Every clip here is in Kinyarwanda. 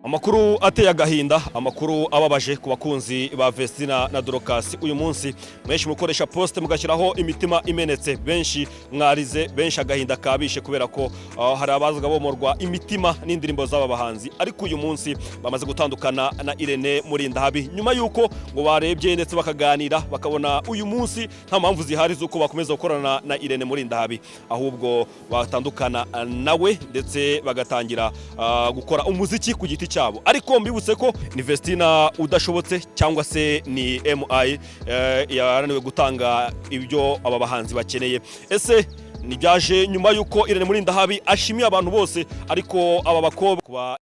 Amakuru ateye agahinda, amakuru ababaje ku bakunzi ba Vestina na Dorcas. Uyu munsi mwenshi mukoresha poste mugashyiraho imitima imenetse, benshi mwarize, benshi agahinda kabishe kubera ko hari abazaga bomorwa imitima n'indirimbo z'aba bahanzi. Ariko uyu munsi bamaze gutandukana na Irene Murindahabi nyuma yuko ngo barebye ndetse bakaganira bakabona uyu munsi nta mpamvu zihari zuko bakomeza gukorana na Irene Murindahabi, ahubwo batandukana nawe ndetse bagatangira gukora umuziki ku giti cyabo. Ariko mbibutse ko ni Vestina udashobotse cyangwa se ni MI yaraniwe gutanga ibyo aba bahanzi bakeneye. Ese nibyaje nyuma yuko Irene Murindahabi ashimiye abantu bose, ariko aba bakobwa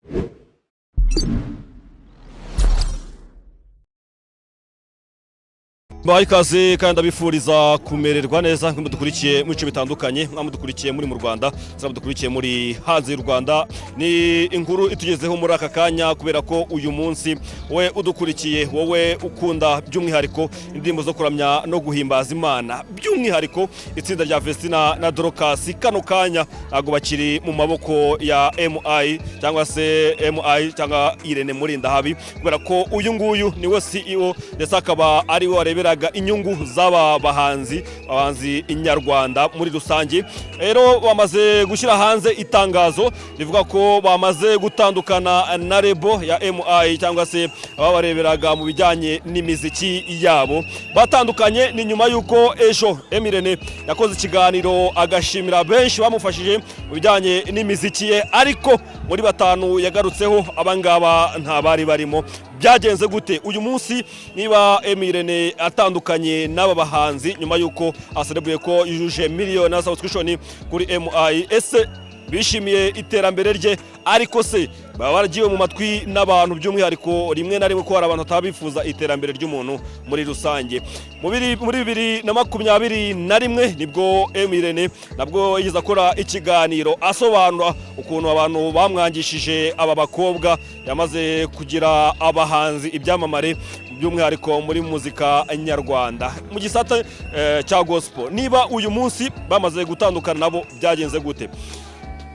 Ikaze kandi abifuriza kumererwa neza mudukurikiye mu bice bitandukanye, mudukurikiye muri mu Rwanda, mudukurikiye muri hanze y'u Rwanda. Ni inkuru itugezeho muri aka kanya kubera ko uyu munsi we udukurikiye, wowe ukunda by'umwihariko indirimbo zo kuramya no guhimbaza Imana, by'umwihariko itsinda rya Vestina na Dorcas kano kanya ntago bakiri mu maboko ya MI cyangwa se MI cyangwa Irene Murindahabi, kubera ko uyu nguyu niwe CEO ndetse akaba ari we warebera inyungu z'aba bahanzi inyarwanda muri rusange. Rero bamaze gushyira hanze itangazo rivuga ko bamaze gutandukana na Rebo ya MI cyangwa se ababareberaga mu bijyanye n'imiziki yabo. Batandukanye ni nyuma yuko ejo Irene yakoze ikiganiro agashimira benshi bamufashije mu bijyanye n'imiziki ye, ariko muri batanu yagarutseho abangaba nta bari barimo. Byagenze gute uyu munsi niba Irene atandukanye n'aba bahanzi nyuma yuko aserebuye ko yujuje miliyoni subscription kuri MI? Ese bishimiye iterambere rye, ariko se baba baragiye mu matwi n'abantu by'umwihariko rimwe na rimwe ko hari abantu atabifuza iterambere ry'umuntu muri rusange? Muri 2021 nibwo Irene nabwo yiza akora ikiganiro asobanura ukuntu abantu bamwangishije aba bakobwa, yamaze kugira abahanzi ibyamamare by'umwihariko muri muzika nyarwanda mu gisata cya gospel. Niba uyu munsi bamaze gutandukana nabo byagenze gute?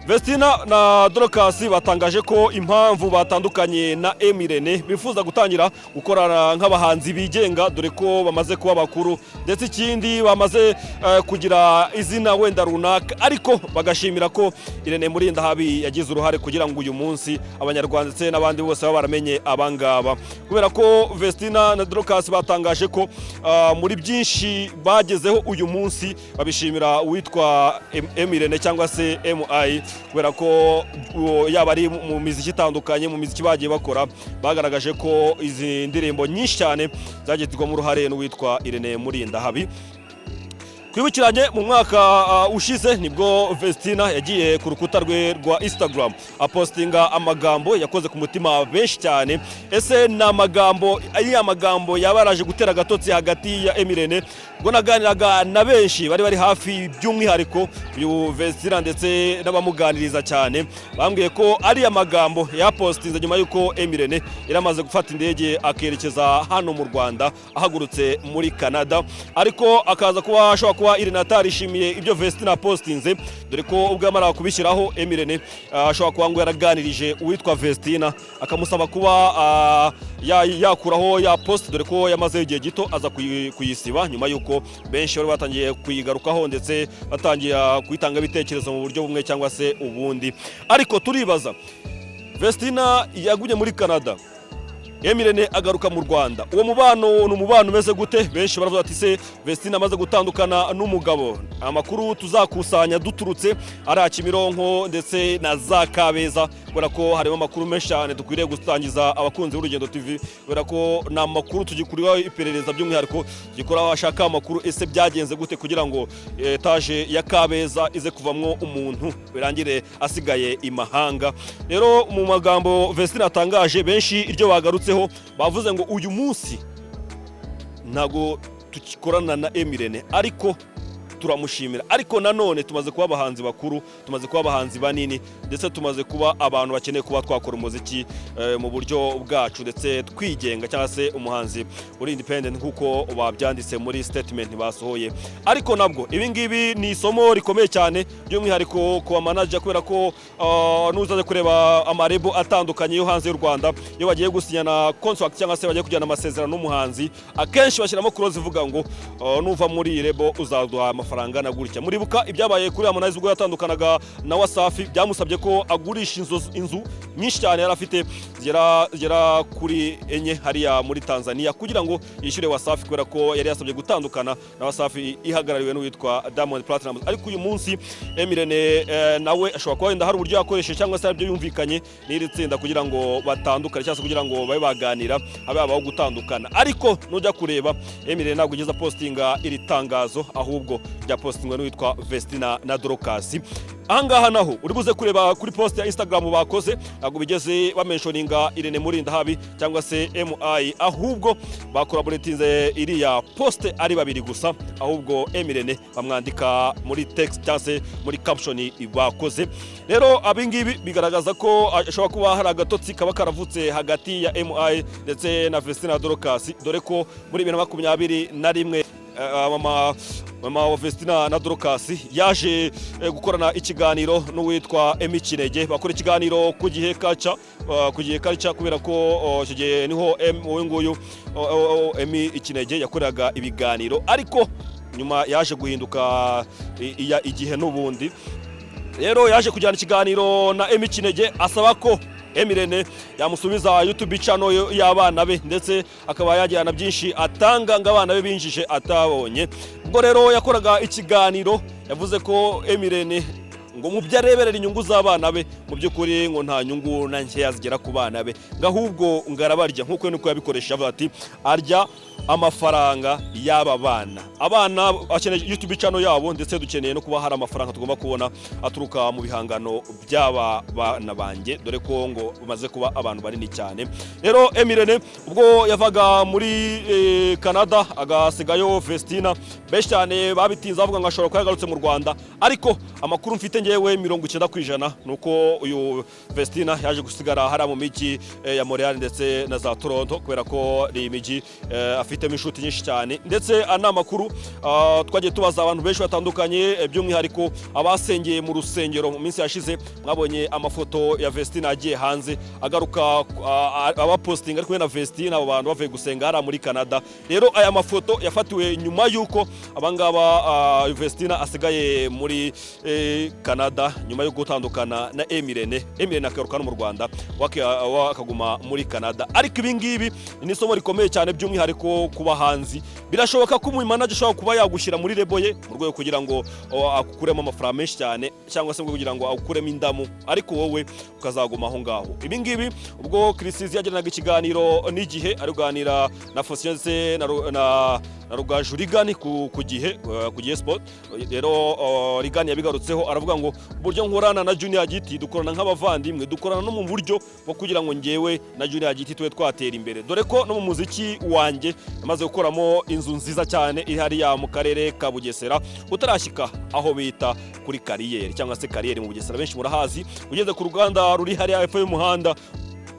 Vestina na Dorcas batangaje ko impamvu batandukanye na Irene bifuza gutangira gukorana nk'abahanzi bigenga, dore ko bamaze kuba bakuru ndetse ikindi bamaze kugira izina wenda runaka, ariko bagashimira ko Irene Murindahabi yagize uruhare kugira ngo uyu munsi abanyarwanda ndetse n'abandi bose baba baramenye abangaba, kubera ko Vestina na Dorcas batangaje ko muri byinshi bagezeho uyu munsi babishimira uwitwa Irene cyangwa se MI, kubera ko yaba ari mu miziki itandukanye, mu miziki bagiye bakora, bagaragaje ko izi ndirimbo nyinshi cyane zagizwemo uruhare n'uwitwa Irene Murindahabi. Kwibukiranye mu mwaka ushize nibwo Vestina yagiye ku rukuta rwe rwa Instagram apostinga amagambo yakoze ku mutima benshi cyane. Ese ni amagambo yabaraje gutera agatotsi hagati ya Irene? Ngo naganiraga na benshi bari hafi by'umwihariko uyu Vestina ndetse n'abamuganiriza cyane, bambwiye ko ari amagambo yapostinze nyuma yuko Irene yaramaze gufata indege akerekeza hano mu Rwanda ahagurutse muri Canada, ariko akaza kuba ashobora kuba Irene atarishimiye ibyo Vestina postinze, dore ko ubwo yamara kubishyiraho Irene ashobora kuba ngo yaraganirije uwitwa Vestina akamusaba kuba yakuraho ya post, dore ko yamaze igihe gito aza kuyisiba nyuma yuko benshi bari batangiye kuyigarukaho ndetse batangiye kuyitanga ibitekerezo mu buryo bumwe cyangwa se ubundi. Ariko turibaza, Vestina yagumye muri Canada, Irene agaruka mu Rwanda, uwo mubano ni umubano umeze gute? Benshi baravuga ati se Vestina amaze gutandukana n'umugabo. Amakuru tuzakusanya duturutse ari Kimironko ndetse na za Kabeza, kubera ko harimo amakuru menshi cyane dukwiriye gutangiza abakunzi b'Urugendo TV, kubera ko na makuru tugikuriho iperereza by'umwihariko gikora abashaka amakuru. Ese byagenze gute kugira ngo etaje ya Kabeza ize kuvamwo umuntu birangire asigaye imahanga? Rero mu magambo Vestina atangaje, benshi iryo bagarutse bavuze ngo uyu munsi ntago tukikorana na Irene, ariko turamushimira. Ariko nanone tumaze kuba abahanzi bakuru, tumaze kuba abahanzi banini, ndetse tumaze kuba abantu bakeneye kuba twakora umuziki mu buryo bwacu ndetse twigenga, cyangwa se umuhanzi uri independent nkuko babyanditse muri statement basohoye. Ariko nabwo ibi ngibi ni isomo rikomeye cyane by'umwihariko ku manager, kubera ko nuzaje kureba amarebo atandukanye yo hanze y'u Rwanda, iyo bagiye gusinyana contract cyangwa se bagiye kujyana amasezerano n'umuhanzi, akenshi bashyiramo clause ivuga ngo nuva muri iyi rebo uzaduha amafaranga na gutya. Muribuka ibyabaye kuri Harmonize ubwo yatandukanaga na Wasafi, byamusabye ko agurisha inzu nyinshi cyane yari afite zigera kuri enye hariya muri Tanzania kugira ngo yishyure Wasafi, kubera ko yari yasabye gutandukana na Wasafi ihagarariwe n'uwitwa Diamond Platnumz. Ariko uyu munsi Emirene nawe ashobora kuba wenda hari uburyo yakoresheje cyangwa se aribyo yumvikanye n'iri tsinda kugira ngo batandukane, cyangwa se kugira ngo babe baganira habe habaho gutandukana. Ariko nujya kureba Emirene ntabwo ugeza postinga iri tangazo, ahubwo rya postingwa n'uwitwa Vestina na Dorcas. Ahangaha naho uri buze kureba kuri post ya Instagram bakoze, ntabwo bigeze bamentioninga Irene Murindahabi cyangwa se MI, ahubwo bakolaboratinze iriya post ari babiri gusa, ahubwo Emirene bamwandika muri text cyangwa se muri caption bakoze. Rero abingibi bigaragaza ko ashobora kuba hari agatotsi kaba karavutse hagati ya MI ndetse na Vestina Dorcas, dore ko muri 2021 mama wa Vestina na Dorcas yaje gukorana ikiganiro n'uwitwa Emi Kinege, bakora ikiganiro ku gihe kaca kubera ko kigiye niho wowe nguyu Emi Kinege yakoraga ibiganiro, ariko nyuma yaje guhinduka igihe n'ubundi. Rero yaje kujyana ikiganiro na Emi Kinege asaba ko Emirene yamusubiza YouTube channel y'abana be, ndetse akaba yajyana byinshi atanga ngo abana be binjije atabonye. Ubwo rero yakoraga ikiganiro yavuze ko Emirene ngo mu byareberera inyungu z'abana be mu by'ukuri ngo nta nyungu na nkeya zigera ku bana be, ngahubwo ngarabarya nkuko nuko yabikoresha avuga ati arya amafaranga y'aba bana. Abana akeneye YouTube channel yabo, ndetse dukeneye no kuba hari amafaranga tugomba kubona aturuka mu bihangano by'aba bana banjye, dore ko ngo bamaze kuba abantu banini cyane. Rero Emirene ubwo yavaga muri Canada agasigayo Vestina, benshi cyane babitinze avuga ngo ashobora kuba yagarutse mu Rwanda, ariko amakuru mfite ngewe 90% nuko uyu Vestina yaje gusigara hari mu miji ya Montreal ndetse na za Toronto, kubera ko ni imiji afitemo inshuti nyinshi cyane. Ndetse anamakuru twagiye tubaza abantu benshi batandukanye, by'umwihariko abasengeye mu rusengero mu minsi yashize, mwabonye amafoto ya Vestina agiye hanze agaruka abaposting ari kumwe na Vestina, abo bantu bavuye gusenga hari muri Canada. Rero aya mafoto yafatiwe nyuma yuko abangaba Vestina asigaye muri Canada nyuma yo gutandukana na Emirene akaruka no mu Rwanda wakaguma muri Canada. Ariko ibi ngibi ni isomo rikomeye cyane by'umwihariko ku bahanzi. Birashoboka ko umu manager ashobora kuba yagushyira muri rebo ye mu rwego kugira ngo akukuremo amafaranga menshi cyane, cyangwa se kugira ngo akukuremo indamu, ariko wowe ukazaguma aho ngaho. Ibi ngibi ubwo Chrisizi yagiranaga ikiganiro n'Igihe ari kuganira na Fosiense na Rugaju Rigani ku gihe sport. Rero Rigani yabigarutseho aravuga ngo buryo nkorana na Junior Giti dukorana nk'abavandimwe, dukorana no mu buryo bwo kugira ngo ngewe na Junior Giti tuwe twatera imbere, dore ko no mu muziki wanjye yamaze gukoramo inzu nziza cyane ihari ya mu karere ka Bugesera, utarashyika aho bita kuri kariyeri cyangwa se kariyeri mu Bugesera, benshi murahazi. Ugeze ku ruganda ruri hari hepfo y'umuhanda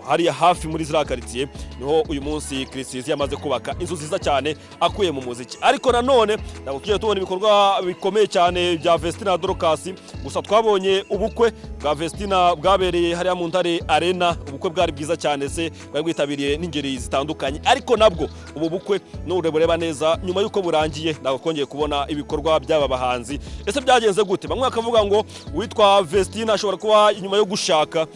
hariya hafi muri zira quartier, niho uyu munsi Chrisizi yamaze kubaka inzu nziza cyane akuye mu muziki. Ariko nanone nabukiye tubona ibikorwa bikomeye cyane bya Vestina Dorcas. Gusa twabonye ubukwe bwa Vestina bwabereye hariya mu Ntare Arena, ubukwe bwari bwiza cyane, se bwari bwitabiriye n'ingeri zitandukanye. Ariko nabwo ubu bukwe n'urebureba neza nyuma yuko burangiye, ntabwo kongeye kubona ibikorwa by'aba bahanzi. Ese byagenze gute? Bamwe bakavuga ngo witwa Vestina ashobora kuba nyuma yo gushaka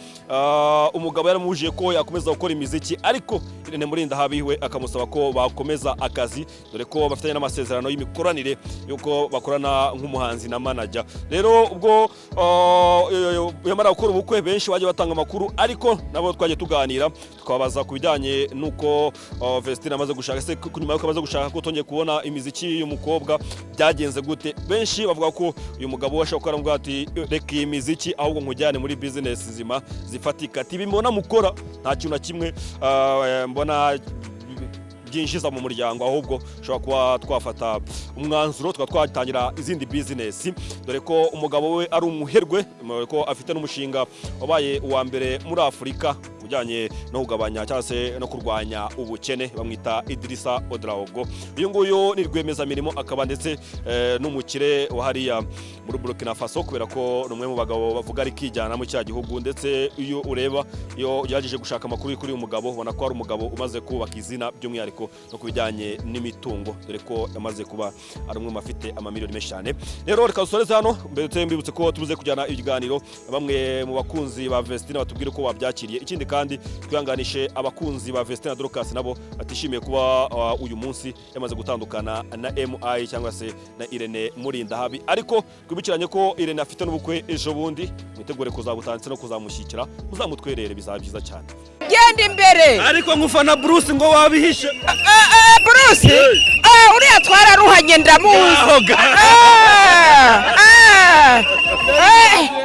umugabo yaramuje ko yakomeza gukora imiziki, ariko Irene Murindahabi we akamusaba ko bakomeza akazi, dore ko bafitanye n'amasezerano y'imikoranire yuko bakorana nk'umuhanzi na manager. Rero ubwo yamara gukora ubukwe benshi bagiye batanga amakuru, ariko nabo twagiye tuganira twabaza ku bijyanye nuko Vestina amaze gushaka, se nyuma yuko amaze gushaka ko tongeye kubona imiziki y'umukobwa byagenze gute. Benshi bavuga ko uyu mugabo ashobora gukora ati reka iyi miziki ahubwo nkujyane muri business zima zifatika, ati bimbona mukora nta kintu na kimwe mbona byinjiza mu muryango, ahubwo ushobora kuba twafata umwanzuro twatangira izindi business, dore ko umugabo we ari umuherwe, ko afite n'umushinga wabaye uwa mbere muri Afurika ujyanye no kugabanya cyangwa se no kurwanya ubukene, bamwita Idrissa Odraogo. Uyu nguyu ni rwiyemezamirimo akaba ndetse n'umukire wa hariya muri Burkina Faso, kubera ko numwe mu bagabo bavuga ari kijyana mu cya gihugu, ndetse iyo ureba iyo yaje gushaka amakuru kuri uyu mugabo ubona ko ari umugabo umaze kubaka izina by'umwihariko no kubijyanye n'imitungo, dore ko yamaze kuba ari umwe mu afite amamiliyoni menshi cyane. Rero reka dusoreze hano, mbibutse ko tubuze kujyana ibiganiro bamwe mu bakunzi ba Vestina batubwire ko wabyakiriye. Ikindi kandi twihanganishe abakunzi ba Vestina Dorcas nabo batishimiye kuba uyu munsi yamaze gutandukana na MI cyangwa se na Irene Murindahabi, ariko twibukiranye ko Irene afite n'ubukwe ejo bundi, mwitegure kuzabutanze no kuzamushyikira, muzamutwerere bizaba byiza cyane. Genda imbere Ariko nkufana Bruce ngo wabihishe. Bruce uriya twararuhanye ndamuzi.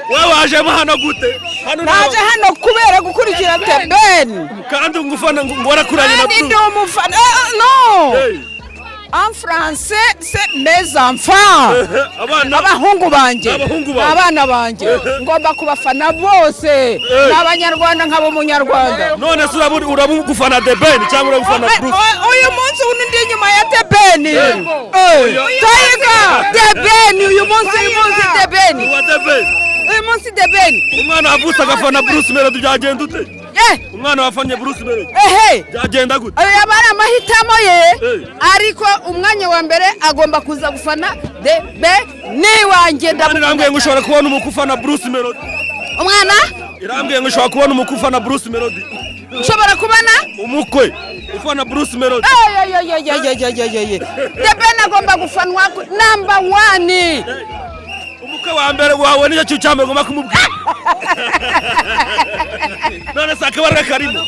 Wewe waje hano gute? Naje hano kubera gukurikira The Ben. Kandi ngufana ngo warakuranye na Bruce. Ndi umufana. No. En français c'est mes enfants. Abahungu banje. Abana banje. Ngomba kubafana bose. N'abanyarwanda nkabo munyarwanda. None se urabugufana The Ben cyangwa urabufana Bruce? Uyu munsi undi nyuma ya The Ben. Taiga The Ben uyu munsi The Ben. Uyu munsi The Ben. Umwana avutse agafana Bruce Melody byagenda ute? Umwana wafanye Bruce Melody. Byagenda gute? Yabara amahitamo ye. Ariko umwanya wa mbere agomba kuza gufana The Ben ni wanjye ndamubwiye ngo ushobora kubona umukufana Bruce Melody. Umwana? Irambwiye ngo ushobora kubona umukufana Bruce Melody. Ushobora kubana? Umukwe ufana Bruce Melody. The Ben agomba gufanwa number 1. Umukwe wa mbere wawe nicyo cy'ucyambe ngoma kumubwira. None sakabara karimo.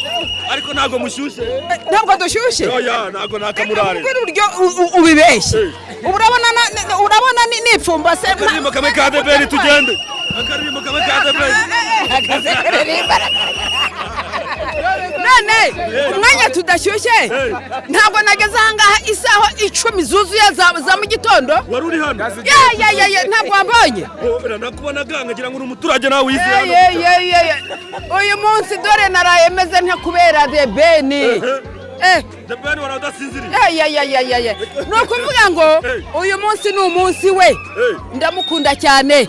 Ariko nago mushyushye. Ntabwo dushyushye. Oya nago nakamurare. Uryo ubibeshye. Urabona nipfumba se. Akarimo kamwe ka The Ben tugende. Akarimo kamwe ka The Ben. None umwanya tudashyushye ntabwo nageze ahangaha isaho 10 zuzuye za mu gitondo. Wari uri hano? Ntabwo wambonye. Nakubona gangagira ngo uri umuturage nawe wizira. Uyu munsi dore naraye meze nta kubera The Ben. The Ben waradasinziriye. Nukuvuga ngo uyu munsi ni umunsi we. Ndamukunda cyane.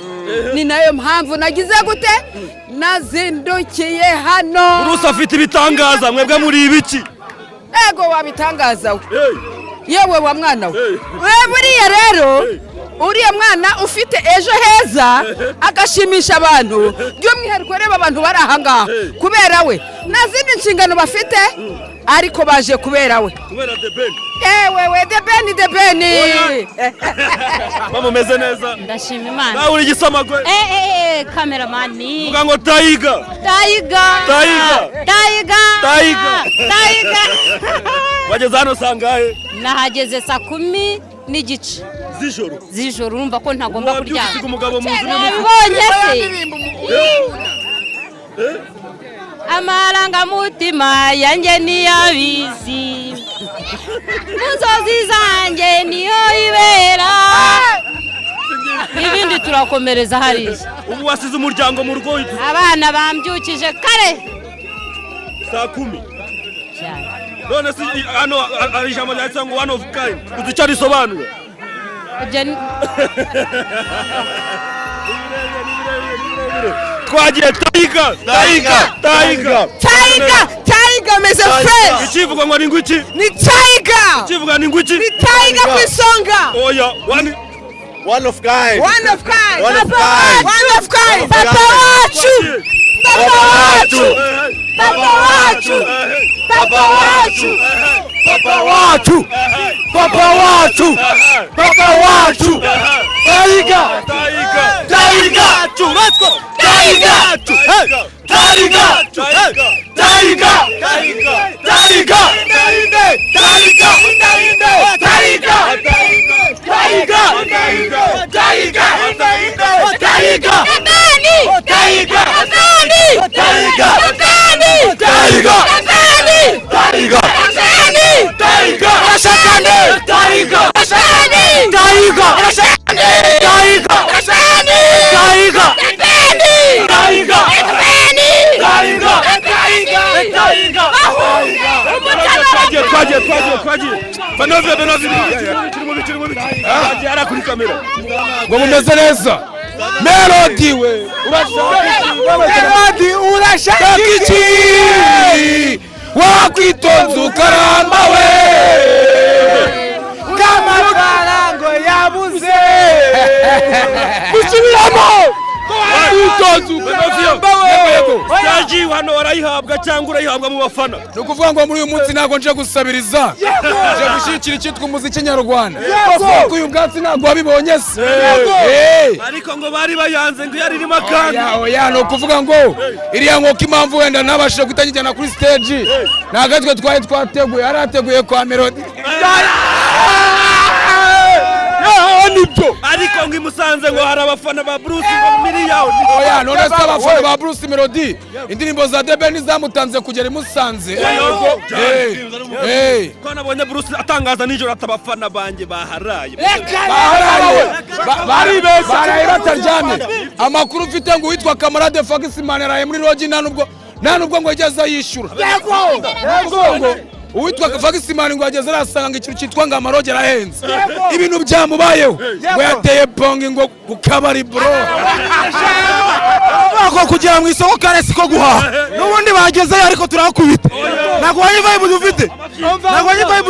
Ni nayo mpamvu nagize gute? Nazindukiye hano. Bruce afite ibitangaza, mwebwe muri ibiki? Ego wabitangaza. Yewe wa mwana we. Buriya rero uriya mwana ufite ejo heza agashimisha abantu, by'umwihariko reba abantu bari ahangaha kubera we. Nazindi nshingano bafite ariko baje kubera we. Kubera The Ben. Wewe The Ben. Mama meze neza. Ndashima Imana. Nawe uri gisamagwe. Cameraman. Vuga ngo Taiga. Wageze hano sangahe? Nahageze saa 10 n'igice z'ijoro urumva ko ntagomba kuryama. Wabyo umugabo mu nzu Mbonye se. Amarangamutima yanjye niyabizi. Inzozi zanjye niyo ibera. Ibindi turakomereza hariya. Ubu wasize umuryango mu rugo. Abana bambyukije kare. Saa 10. None si hano ari ijambo ryanditse ngo one of kind. Uduca risobanura. Twagiye Taiga meze fresh. Ikivuga ngo ni ngwiki? Ni Taiga. Ikivuga ni ngwiki? Ni Taiga kwisonga. Oya, one of kind. Papa wacu. Taiga! ngo mumeze neza. Melody we urashaka iki wakwitonze ukaramba we k'amafaranga yabuze musubiramo wakwitonze ukaramba we yaji hano warayihabwa cyangwa urayihabwa mu bafana. ni ukuvuga ngo muri uyu munsi ntabwo nje gusabiriza nje gushyigikira icyitwa umuziki nyarwanda kuko uyu bwatsi ntabwo wabibonye se ariko ngo bari bayanze ngo yaririmo kandi oya ni ukuvuga ngo iriya nkoko impamvu wenda nabashije kutanyijyana kuri stage ntabwo twe twari twateguye yari ateguye kwa Melody nibyo ariko ngo imusanze ngo hari abafana ba Bruce ngo miliyoni. oya none se abafana ba Bruce Melody indirimbo za The Ben zamutanze kugera imusanze ko nabonye Bruce atangaza nijoro atabafana banjye baharaye baraye bataryamye. amakuru mfite ngo witwa Kamarade Fagisman yaraye muri Rogi nta nubwo ngo yageze yishyura uwitwa Fagisman ngo yageze arasanga ngo ikintu cyitwa ngo amaroge arahenze ibintu byamubayeho ngo yateye bongi ngo ku kabari bro ko kugera mu isoko kare siko guhaha n'ubundi bagezeyo ariko turakubita ntabwo wanye vibe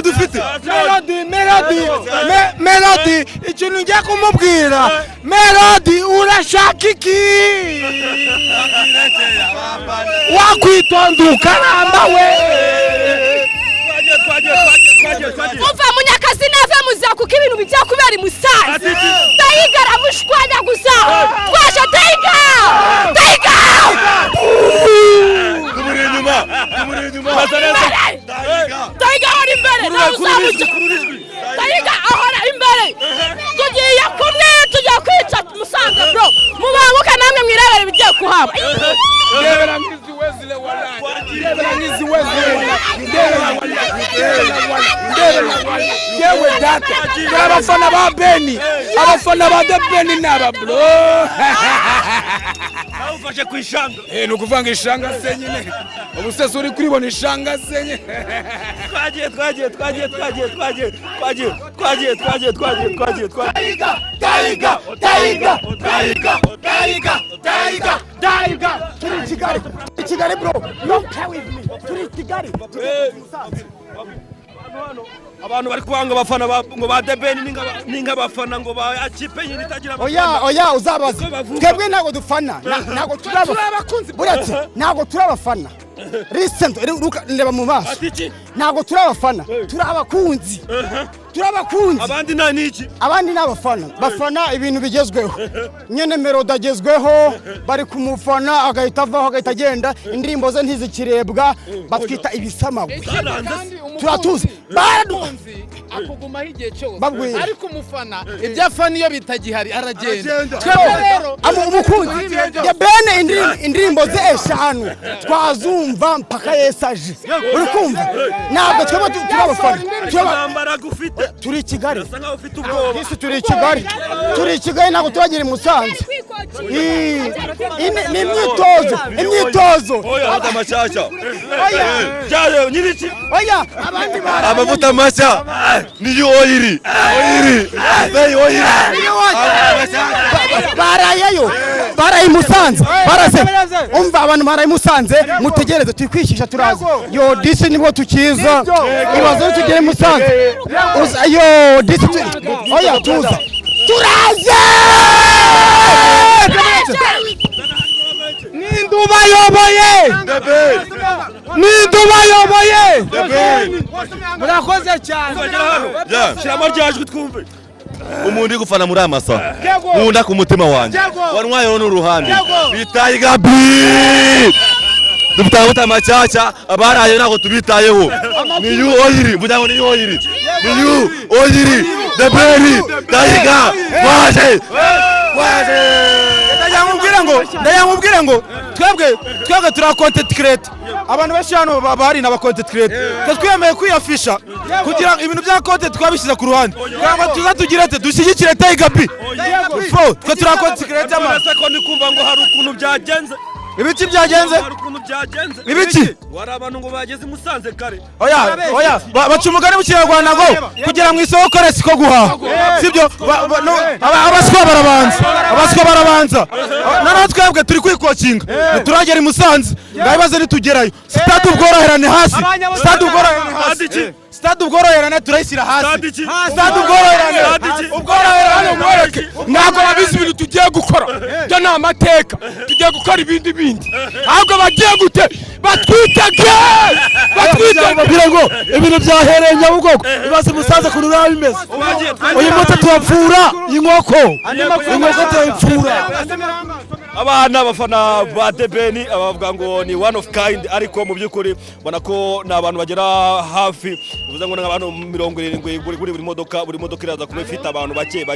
dufite Melody ikintu ngiye kumubwira Melody urashaka iki wakwitonda ukaramba we umva Munyakazi nave muza kuko ibintu bijya kubera imusanze Tayiga aramushwanya gusa twaje Tayiga kumuri inyuma Tayiga ari imbere Tayiga ahora imbere tugiye kumwe tujya kwica Musanze bro mubanguka namwe mwirebere bigiye kuhaba yewe data abafana ba Beni abafana ba The Ben n'aba bro ufashe ku ishanga ni ukuvuga ngo ishanga se nyine ubusese uri kuribona ishanga se nyine Tayiga turi Kigali bro don't play with me turi Kigali abantu bari kubanga abafana ngo ba The Ben ninga abafana ngo ba akipe nyine itagira abafana. oya uzabaza twebwe ntabwo dufana ntabwo turabakunzi buretse ntabwo turabafana listen ndeba mu maso ntabwo turabafana turabakunzi abandi nta niki abandi n'abafana bafana ibintu bigezweho nyene Melody agezweho bari kumufana agahita avaho agahita agenda indirimbo ze ntizikirebwa batwita ibisamagwe turatuzi akugumaho igihe cyose babwira ariko umufana ibyo afana iyo bitagihari aragenda umukunzi The Ben indirimbo ze eshanu twazumva mpaka yesaje uri kumva ntabwo twebwe turabafana turi Kigali asa nkaho ufite ubwoba isi turi Kigali ntabwo turagira i Musanze ni imyitozo oya amashyashya oya nyiriki oya abandi amavuta mashya ni oili baraye Musanze umva abantu baraye Musanze mutegereze twikwishisha turaza yo disi nibwo tukiza ibazo tugere Musanze yo disi oya tuza turaza nindubayoboye murakoze cyane shyiramo ryajwi twumve umuntu uri gufana muri amasa nkunda ku mutima wanjye wantwayeho n'uruhande bitayiga dufite amavuta macyashya abaraye ntabwo tubitayeho ni yu oyiri mvuga ngo ni yu oyiri The Ben Tayiga waje ndayamubwira ngo twebwe turi content creator abantu benshi hano bari n'aba content creator twemeye kwiyafisha kugira ibintu bya content twabishyize ku ruhande kugira ngo tuzatugire dushyigikire Tayiga twe turi content creator ko ndi kumva ngo hari ukuntu byagenze ibiki byagenze ibiki wari abantu ngo bageze Musanze kare oya baca umugani mu kinyarwanda ngo kugira mu isoko kore siko guhaha sibyo abaswa barabanza noneho twebwe turi kwikokinga turagera i Musanze ngabibaze nitugerayo stade ubworoherane hasi stade ubworoherane turayishyira hasi stade ubworoherane mwereke ntabwo babizi ibintu tugiye gukora byo ni amateka tugiye gukora ibindi ahubwo bagiye gute batwitege babwira ngo ibintu byahereye Nyabugogo ibaze Musanze kuntu biba bimeze uyu munsi tubapfura inkoko turayipfura. abana abafana ba The Ben abavuga ngo ni one of kind ariko mu by'ukuri bona ko ni abantu bagera hafi bivuze ngo n'abantu 70 buri modoka iraza kuba ifite abantu bake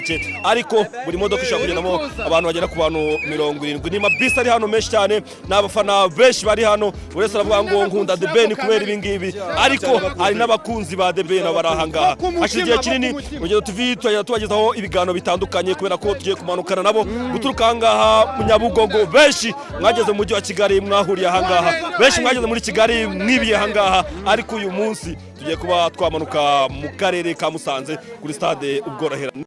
ariko buri modoka ishaka kugendamo abantu bagera ku bantu 70 ni mabisi ari hano menshi cyane n'abafana benshi bari hano uretse aravuga ngo nkunda The Ben kubera ibi ngibi ariko hari n'abakunzi ba The Ben barahangaha hashigiye kinini urugero TV tubagezaho ibigano bitandukanye kubera ko tugiye kumanukana nabo guturuka hangaha mu Nyabugogo benshi mwageze mu mujyi wa Kigali mwahuriye hangaha benshi mwageze muri Kigali mwibiye hangaha ariko uyu munsi tugiye kuba twamanuka mu karere ka Musanze kuri stade ubworoherane.